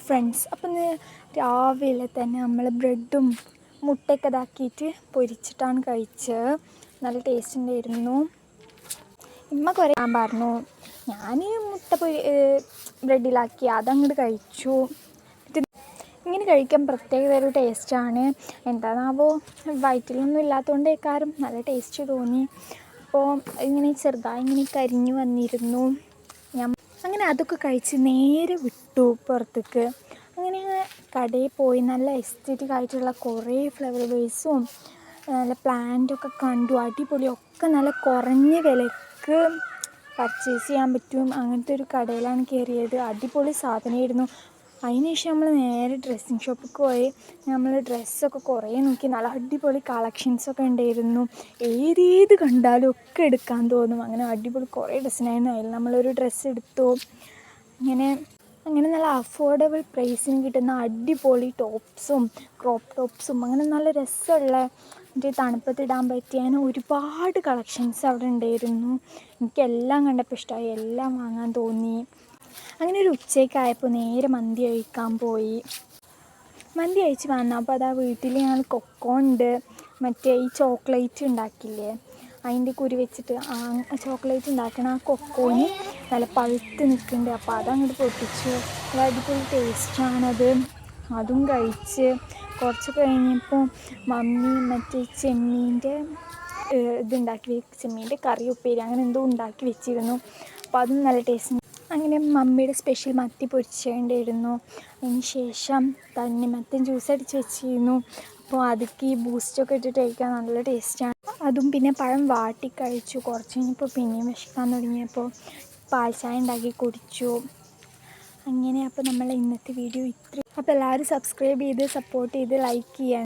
Friends, അപ്പം ഇന്ന് രാവിലെ തന്നെ നമ്മൾ ബ്രെഡും മുട്ടയൊക്കെ ഇതാക്കിയിട്ട് പൊരിച്ചിട്ടാണ് കഴിച്ചത്. നല്ല ടേസ്റ്റ് ഉണ്ടായിരുന്നു. ഇമ്മ കുറേ ഞാൻ പറഞ്ഞു, ഞാൻ മുട്ട ബ്രെഡിലാക്കി അതങ്ങോട്ട് കഴിച്ചു. ഇങ്ങനെ കഴിക്കാൻ പ്രത്യേക ഒരു ടേസ്റ്റാണ്. എന്താണെന്നാവോ വയറ്റിലൊന്നും ഇല്ലാത്തതുകൊണ്ടേക്കാരും നല്ല ടേസ്റ്റ് തോന്നി. അപ്പോൾ ഇങ്ങനെ ചെറുതായി ഇങ്ങനെ കരിഞ്ഞു വന്നിരുന്നു. അങ്ങനെ അതൊക്കെ കഴിച്ച് നേരെ വിട്ടു പുറത്തേക്ക്. അങ്ങനെ കടയിൽ പോയി നല്ല എസ്തറ്റിക് ആയിട്ടുള്ള കുറേ ഫ്ലവർ വേസും നല്ല പ്ലാന്റൊക്കെ കണ്ടു. അടിപൊളിയൊക്കെ നല്ല കുറഞ്ഞ വിലക്ക് പർച്ചേസ് ചെയ്യാൻ പറ്റും. അങ്ങനത്തെ ഒരു കടയിലാണ് കയറിയത്. അടിപൊളി സാധനമായിരുന്നു. അതിന് ശേഷം നമ്മൾ നേരെ ഡ്രസ്സിങ് ഷോപ്പിലേക്ക് പോയി. നമ്മൾ ഡ്രസ്സൊക്കെ കുറേ നോക്കി. നല്ല അടിപൊളി കളക്ഷൻസൊക്കെ ഉണ്ടായിരുന്നു. ഏത് കണ്ടാലും ഒക്കെ എടുക്കാൻ തോന്നും. അങ്ങനെ അടിപൊളി കുറേ ഡ്രസ്സിനായിരുന്നു. അതിൽ നമ്മളൊരു ഡ്രസ്സ് എടുത്തു. അങ്ങനെ നല്ല അഫോർഡബിൾ പ്രൈസിന് കിട്ടുന്ന അടിപൊളി ടോപ്സും ക്രോപ്പ് ടോപ്സും അങ്ങനെ നല്ല രസമുള്ള തണുപ്പത്തിടാൻ പറ്റിയ അങ്ങനെ ഒരുപാട് കളക്ഷൻസ് അവിടെ ഉണ്ടായിരുന്നു. എനിക്കെല്ലാം കണ്ടപ്പോൾ ഇഷ്ടമായി. എല്ലാം വാങ്ങാൻ തോന്നി. അങ്ങനെ ഒരു ഉച്ചയ്ക്കായപ്പോൾ നേരെ മന്തി കഴിക്കാൻ പോയി. മന്തി കഴിച്ച് വന്നപ്പോൾ അതാ വീട്ടിൽ ഞങ്ങൾ കൊക്കോണ്ട് മറ്റേ ഈ ചോക്ലേറ്റ് ഉണ്ടാക്കില്ലേ, അതിൻ്റെ കുരു വെച്ചിട്ട് ആ ചോക്ലേറ്റ് ഉണ്ടാക്കണം. ആ കൊക്കോന് നല്ല പഴുത്ത് നിൽക്കുന്നുണ്ട്. അപ്പോൾ അതങ്ങോട്ട് പൊട്ടിച്ചു. നല്ല അടിപൊളി ടേസ്റ്റാണത്. അതും കഴിച്ച് കുറച്ചൊക്കെ കഴിഞ്ഞപ്പോൾ മമ്മി മറ്റേ ചെമ്മീൻ്റെ ചെമ്മീൻ്റെ കറി ഉപ്പേരി അങ്ങനെ എന്തോ ഉണ്ടാക്കി വെച്ചിരുന്നു. അപ്പോൾ അതും നല്ല ടേസ്റ്റ്. അങ്ങനെ മമ്മിയുടെ സ്പെഷ്യൽ മത്തി പൊരിച്ചുകൊണ്ടിരുന്നു. അതിന് ശേഷം തണ്ണിമത്തൻ ജ്യൂസ് അടിച്ച് വെച്ചിരുന്നു. അപ്പോൾ അതൊക്കെ ഈ ബൂസ്റ്റൊക്കെ ഇട്ടിട്ട് കഴിക്കാൻ നല്ല ടേസ്റ്റാണ്. അതും പിന്നെ പഴം വാട്ടി കഴിച്ചു. കുറച്ച് കഴിഞ്ഞപ്പോൾ പിന്നെയും വിശക്കാൻ തുടങ്ങിയപ്പോൾ പാൽ ചായ ഉണ്ടാക്കി കുടിച്ചു. അങ്ങനെ അപ്പോൾ നമ്മളെ ഇന്നത്തെ വീഡിയോ ഇത്രയും. അപ്പോൾ എല്ലാവരും സബ്സ്ക്രൈബ് ചെയ്ത് സപ്പോർട്ട് ചെയ്ത് ലൈക്ക് ചെയ്യാൻ.